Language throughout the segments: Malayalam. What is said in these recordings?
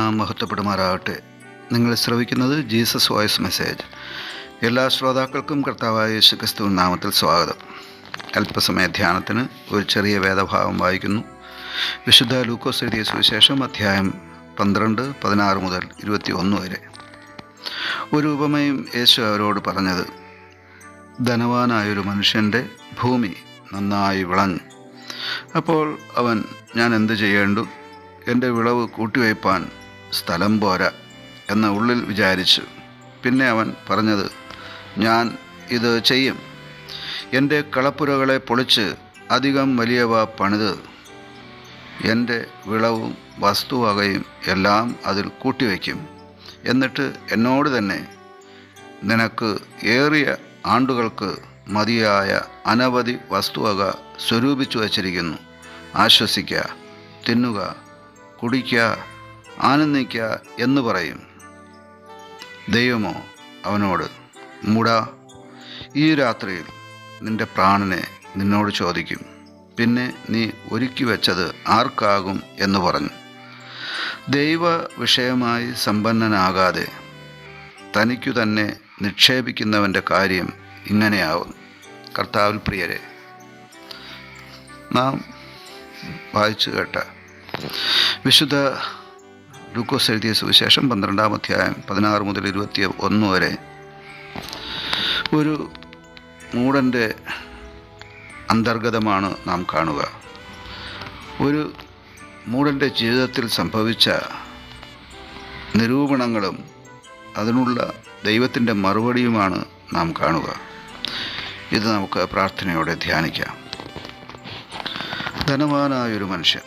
നാം മഹത്വപ്പെടുമാറാകട്ടെ. നിങ്ങൾ ശ്രവിക്കുന്നത് ജീസസ് വോയിസ് മെസ്സേജ്. എല്ലാ ശ്രോതാക്കൾക്കും കർത്താവായ യേശുക്രിസ്തു നാമത്തിൽ സ്വാഗതം. അല്പസമയ ധ്യാനത്തിന് ഒരു ചെറിയ വേദഭാഗം വായിക്കുന്നു. വിശുദ്ധ ലൂക്കോസ് എഴുതിയ സുവിശേഷം അധ്യായം 12, 16 മുതൽ 21 വരെ. ഒരു ഉപമയും യേശു അവരോട് പറഞ്ഞത്: ധനവാനായൊരു മനുഷ്യൻ്റെ ഭൂമി നന്നായി വിളഞ്ഞു. അപ്പോൾ അവൻ, ഞാൻ എന്ത് ചെയ്യേണ്ടു? എൻ്റെ വിളവ് കൂട്ടിവയ്പ്പാൻ സ്ഥലം പോരാ എന്ന് ഉള്ളിൽ വിചാരിച്ചു. പിന്നെ അവൻ പറഞ്ഞത്, ഞാൻ ഇത് ചെയ്യും. എൻ്റെ കളപ്പുരകളെ പൊളിച്ച് അധികം വലിയവ പണിത് എൻ്റെ വിളവും വസ്തുവകയും എല്ലാം അതിൽ കൂട്ടിവയ്ക്കും. എന്നിട്ട് എന്നോട് തന്നെ, നിനക്ക് ഏറിയ ആണ്ടുകൾക്ക് മതിയായ അനവധി വസ്തുവക സ്വരൂപിച്ചു വച്ചിരിക്കുന്നു. ആശ്വസിക്കുക, തിന്നുക, കുടിക്കുക, ആനന്ദിക്കുക എന്ന് പറയും. ദൈവമോ അവനോട്, മൂടാ, ഈ രാത്രിയിൽ നിന്റെ പ്രാണനെ നിന്നോട് ചോദിക്കും. പിന്നെ നീ ഒരുക്കി വെച്ചത് ആർക്കാകും എന്ന് പറഞ്ഞു. ദൈവ വിഷയമായി സമ്പന്നനാകാതെ തനിക്കു തന്നെ നിക്ഷേപിക്കുന്നവൻ്റെ കാര്യം ഇങ്ങനെയാവും. കർത്താവിൽ പ്രിയരെ, നാം വായിച്ചു കേട്ട വിശുദ്ധ ലൂക്കോസ് എഴുതിയ സുവിശേഷം 12-ാം അധ്യായം 16 മുതൽ 21 വരെ ഒരു മൂഢൻ്റെ അന്തർഗതമാണ് നാം കാണുക. ഒരു മൂഢൻ്റെ ജീവിതത്തിൽ സംഭവിച്ച നിരൂപണങ്ങളും അതിനുള്ള ദൈവത്തിൻ്റെ മറുപടിയുമാണ് നാം കാണുക. ഇത് നമുക്ക് പ്രാർത്ഥനയോടെ ധ്യാനിക്കാം. ധനവാനായൊരു മനുഷ്യൻ,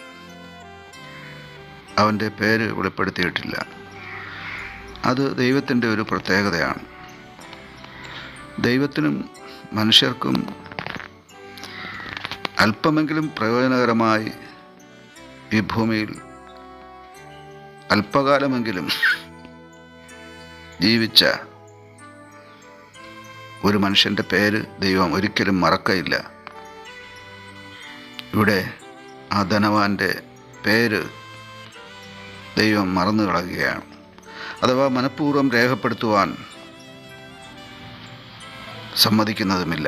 അവൻ്റെ പേര് വെളിപ്പെടുത്തിയിട്ടില്ല. അത് ദൈവത്തിൻ്റെ ഒരു പ്രത്യേകതയാണ്. ദൈവത്തിനും മനുഷ്യർക്കും അല്പമെങ്കിലും പ്രയോജനകരമായി ഈ ഭൂമിയിൽ അല്പകാലമെങ്കിലും ജീവിച്ച ഒരു മനുഷ്യൻ്റെ പേര് ദൈവം ഒരിക്കലും മറക്കയില്ല. ഇവിടെ ആ ധനവാൻ്റെ പേര് ദൈവം മറന്നു കളയുകയാണ്. അഥവാ മനഃപൂർവ്വം രേഖപ്പെടുത്തുവാൻ സമ്മതിക്കുന്നതുമില്ല.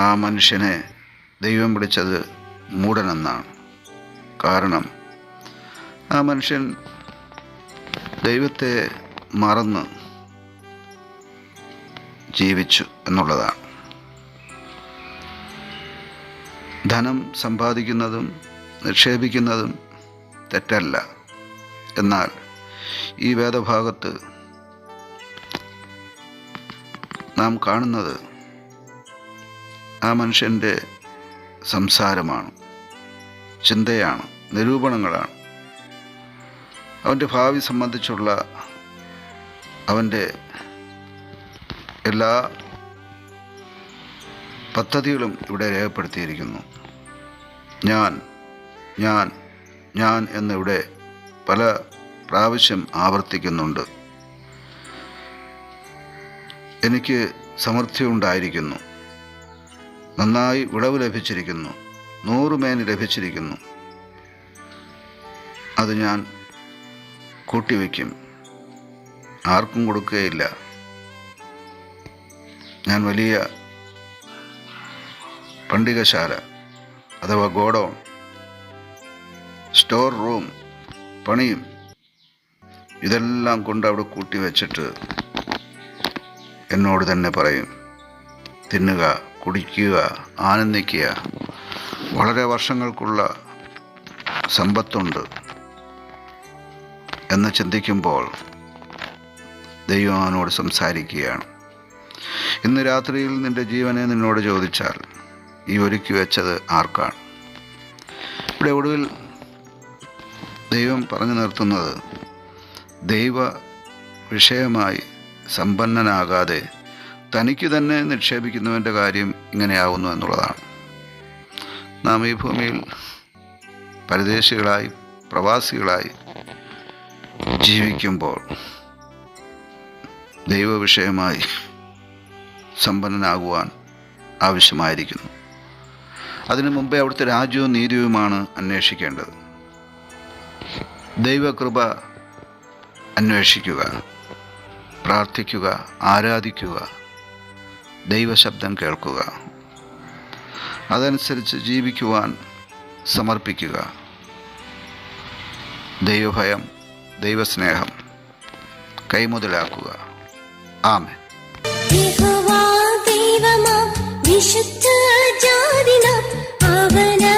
ആ മനുഷ്യനെ ദൈവം വിളിച്ചത് മൂഢനെന്നാണ്. കാരണം ആ മനുഷ്യൻ ദൈവത്തെ മറന്ന് ജീവിച്ചു എന്നുള്ളതാണ്. ധനം സമ്പാദിക്കുന്നതും നിക്ഷേപിക്കുന്നതും തെറ്റല്ല. എന്നാൽ ഈ വേദഭാഗത്ത് നാം കാണുന്നത് ആ മനുഷ്യൻ്റെ സംസാരമാണ്, ചിന്തയാണ്, നിരൂപണങ്ങളാണ്. അവൻ്റെ ഭാവി സംബന്ധിച്ചുള്ള അവൻ്റെ എല്ലാ പദ്ധതികളും ഇവിടെ രേഖപ്പെടുത്തിയിരിക്കുന്നു. ഞാൻ എന്നിവിടെ പല പ്രാവശ്യം ആവർത്തിക്കുന്നുണ്ട്. എനിക്ക് സമൃദ്ധി ഉണ്ടായിരിക്കുന്നു, നന്നായി വിളവ് ലഭിച്ചിരിക്കുന്നു, 100 മേനി ലഭിച്ചിരിക്കുന്നു. അത് ഞാൻ കൂട്ടിവെക്കും, ആർക്കും കൊടുക്കുകയില്ല. ഞാൻ വലിയ പണ്ടികശാല അഥവാ ഗോഡൗൺ, സ്റ്റോർ റൂം പണിയും. ഇതെല്ലാം കൊണ്ട് അവിടെ കൂട്ടി വെച്ചിട്ട് എന്നോട് തന്നെ പറയും, തിന്നുക, കുടിക്കുക, ആനന്ദിക്കുക, വളരെ വർഷങ്ങൾക്കുള്ള സമ്പത്തുണ്ട് എന്ന് ചിന്തിക്കുമ്പോൾ ദൈവം അവനോട് സംസാരിക്കുകയാണ്. ഇന്ന് രാത്രിയിൽ നിൻ്റെ ജീവനെ നിന്നോട് ചോദിച്ചാൽ ഈ ഒരുക്കി വെച്ചത് ആർക്കാണ്? ഇവിടെ ഒടുവിൽ ദൈവം പറഞ്ഞു നിർത്തുന്നത്, ദൈവ വിഷയമായി സമ്പന്നനാകാതെ തനിക്ക് തന്നെ നിക്ഷേപിക്കുന്നവൻ്റെ കാര്യം ഇങ്ങനെയാവുന്നു എന്നുള്ളതാണ്. നാം ഈ ഭൂമിയിൽ പരദേശികളായി, പ്രവാസികളായി ജീവിക്കുമ്പോൾ ദൈവവിഷയമായി സമ്പന്നനാകുവാൻ ആവശ്യമായിരിക്കുന്നു. അതിനു മുമ്പേ അവിടുത്തെ രാജ്യവും നീതിയുമാണ് അന്വേഷിക്കേണ്ടത്. ദൈവകൃപ അന്വേഷിക്കുക, പ്രാർത്ഥിക്കുക, ആരാധിക്കുക, ദൈവശബ്ദം കേൾക്കുക, അതനുസരിച്ച് ജീവിക്കുവാൻ സമർപ്പിക്കുക. ദൈവഭയം, ദൈവസ്നേഹം കൈമുതലാക്കുക. ആമേൻ. വിശുദ്ധ ജാതിനാം അവന